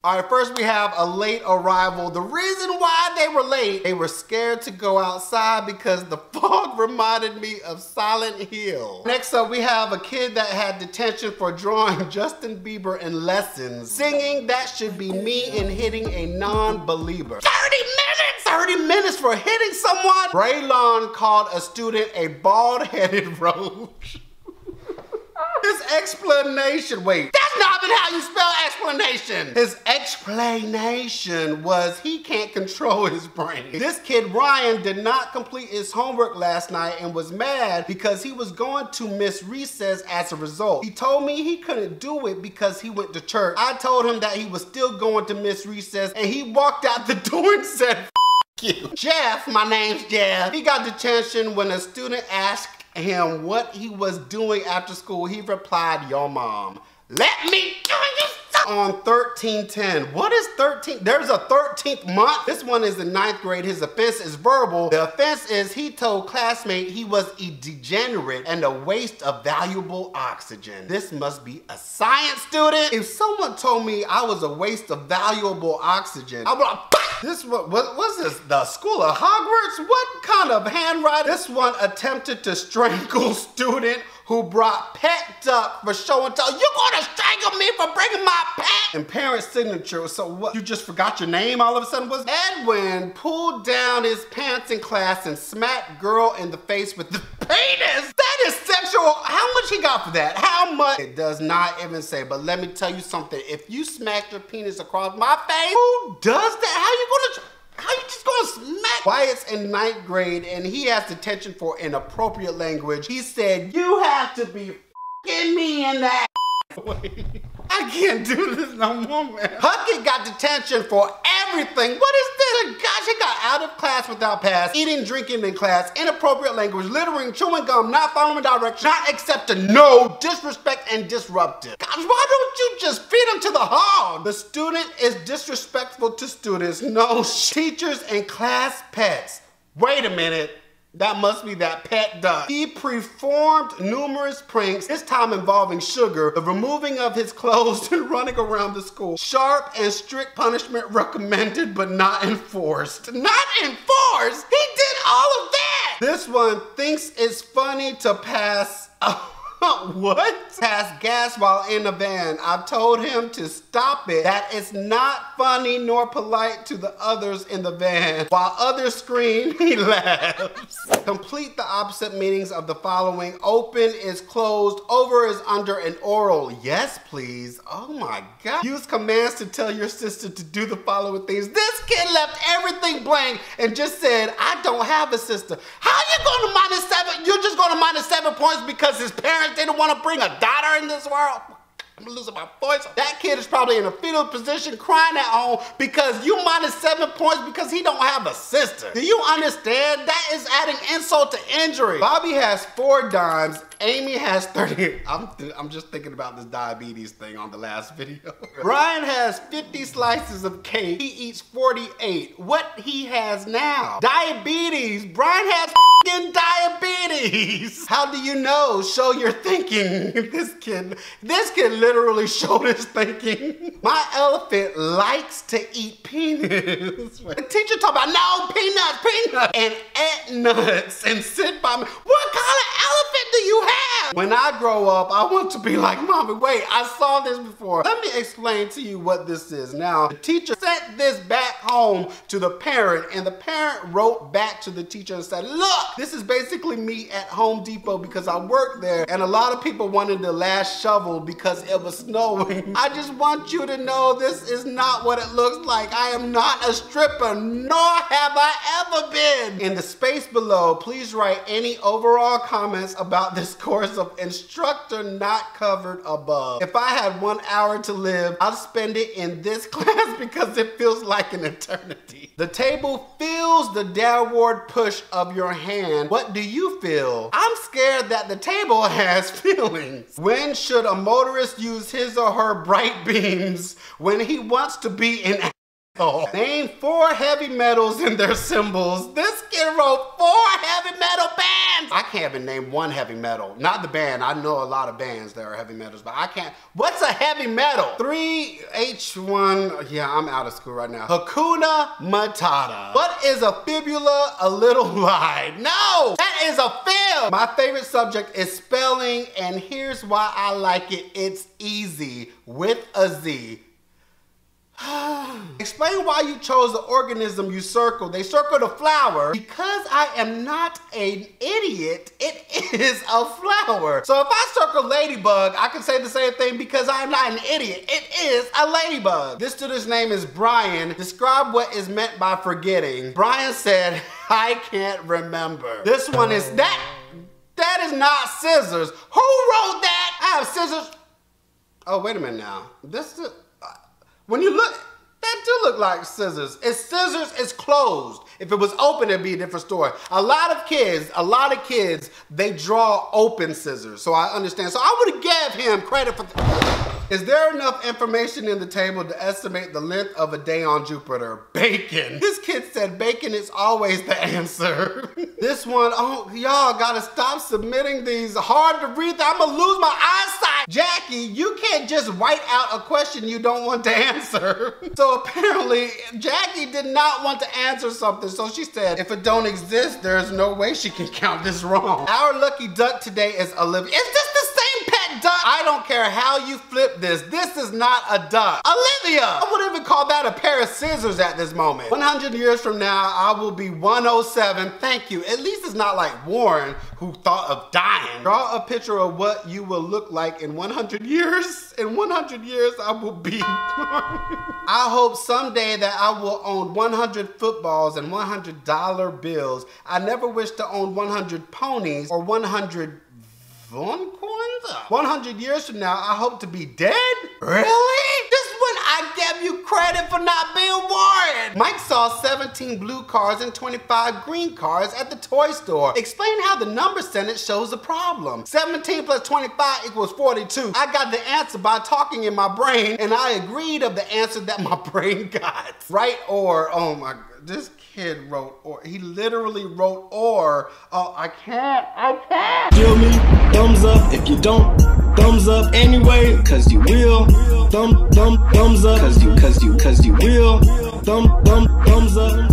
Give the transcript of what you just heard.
All right, first we have a late arrival. The reason why they were late, they were scared to go outside because the fog reminded me of Silent Hill. Next up, we have a kid that had detention for drawing Justin Bieber in lessons, singing That Should Be Me and hitting a non-believer. 30 minutes! 30 minutes for hitting someone? Braylon called a student a bald-headed roach. His explanation, wait, that's not even how you spell explanation. His explanation was he can't control his brain. This kid, Ryan, did not complete his homework last night and was mad because he was going to miss recess as a result. He told me he couldn't do it because he went to church. I told him that he was still going to miss recess and he walked out the door and said, F you. Jeff, my name's Jeff. He got detention when a student asked him what he was doing after school. He replied, your mom. Let me do this on 13/10. What is 13? There's a 13th month. This one is in 9th grade. His offense is verbal. The offense is he told classmate he was a degenerate and a waste of valuable oxygen. This must be a science student. If someone told me I was a waste of valuable oxygen, I would have, this what's this? The School of Hogwarts? What kind of handwriting? This one attempted to strangle student who brought pet duck for show and tell. You're gonna strangle me for bringing my pet? And parent signature. So what? You just forgot your name all of a sudden? Was Edwin pulled down his pants in class and smacked girl in the face with the penis? That is sexual. How much he got for that? How much? It does not even say, but let me tell you something. If you smack your penis across my face, who does that? How you just gonna smack? Wyatt's in 9th grade and he has detention for inappropriate language. He said, you have to be f***ing me in that. Wait, I can't do this no more, man. Puckett got detention for everything. What is this? Gosh, he got out of class without pass, eating, drinking in class, inappropriate language, littering, chewing gum, not following directions, not accepting, no, disrespect and disruptive. Gosh, why don't you just feed him to the hog? The student is disrespectful to students, no, teachers and class pets. Wait a minute. That must be that pet duck. He performed numerous pranks, this time involving sugar, the removing of his clothes and running around the school. Sharp and strict punishment recommended, but not enforced. Not enforced? He did all of that! This one thinks it's funny to pass... What? Pass gas while in a van. I told him to stop it. That is not funny nor polite to the others in the van. While others scream, he laughs. Complete the opposite meanings of the following. Open is closed, over is under, and oral. Yes, please. Oh my God. Use commands to tell your sister to do the following things. This kid left everything blank and just said, I don't have a sister. How are you going to -7? You're just going to -7 points because his parents didn't want to bring a daughter in this world? I'm losing my voice. That kid is probably in a fetal position crying at home because you -7 points because he don't have a sister. Do you understand? That is adding insult to injury. Bobby has 4 dimes. Amy has 30. I'm just thinking about this diabetes thing on the last video. Brian has 50 slices of cake. He eats 48. What he has now? Diabetes. Brian has f***ing diabetes. How do you know? Show your thinking. This kid literally showed his thinking. My elephant likes to eat peanuts. The teacher talked about, no, peanuts, and eat nuts and sit by me. What kind of elephant do you have? When I grow up, I want to be like Mommy. Wait, I saw this before. Let me explain to you what this is. Now, the teacher sent this back home to the parent, and the parent wrote back to the teacher and said, look, this is basically me at Home Depot because I work there, and a lot of people wanted the last shovel because it was snowing. I just want you to know this is not what it looks like. I am not a stripper, nor have I ever been. In the space below, please write any overall comments about this course of instructor not covered above. If I had 1 hour to live, I'll spend it in this class because it feels like an eternity. The table feels the downward push of your hand. What do you feel? I'm scared that the table has feelings. When should a motorist use his or her bright beams? When he wants to be in Name 4 heavy metals and their symbols. This kid wrote 4 heavy metal bands. I can't even name 1 heavy metal. Not the band. I know a lot of bands that are heavy metals, but I can't. What's a heavy metal? 3H1. Yeah, I'm out of school right now. Hakuna Matata. What is a fibula? A little lie. No, that is a fib. My favorite subject is spelling, and here's why I like it. It's easy with a Z. Explain why you chose the organism you circled. They circled a flower. Because I am not an idiot, it is a flower. So if I circle ladybug, I can say the same thing because I am not an idiot. It is a ladybug. This student's name is Brian. Describe what is meant by forgetting. Brian said, I can't remember. This one is that. That is not scissors. Who wrote that? I have scissors. Oh, wait a minute now. This is... When you look, that do look like scissors. It's scissors, it's closed. If it was open, it'd be a different story. A lot of kids, they draw open scissors. So I understand. So I would have gave him credit for Is there enough information in the table to estimate the length of a day on Jupiter? Bacon. This kid said bacon is always the answer. This one, oh, y'all gotta stop submitting these hard to read. I'm gonna lose my eyesight. Jackie, you can't just write out a question you don't want to answer. So apparently, Jackie did not want to answer something. So she said, if it don't exist, there's no way she can count this wrong. Our lucky duck today is Olivia. Is this the same pet duck? I don't care how you flip this. This is not a duck. Olivia! I would even call that a pair of scissors at this moment. 100 years from now, I will be 107. Thank you. At least it's not like Warren, who thought of dying. Draw a picture of what you will look like in 100 years. In 100 years, I will be... I hope someday that I will own 100 footballs and $100 bills. I never wish to own 100 ponies or 100 Von coins? 100 years from now, I hope to be dead? Really? This one I gave you credit for not being Warren. Mike saw 17 blue cars and 25 green cars at the toy store. Explain how the number sentence shows the problem. 17 plus 25 equals 42. I got the answer by talking in my brain, and I agreed of the answer that my brain got. Right or, oh my God, this kid wrote or. He literally wrote or. Oh, I can't. Feel me? Thumbs up. If you don't, thumbs up anyway, cause you will. Thumbs up, cause you will. Thumbs up.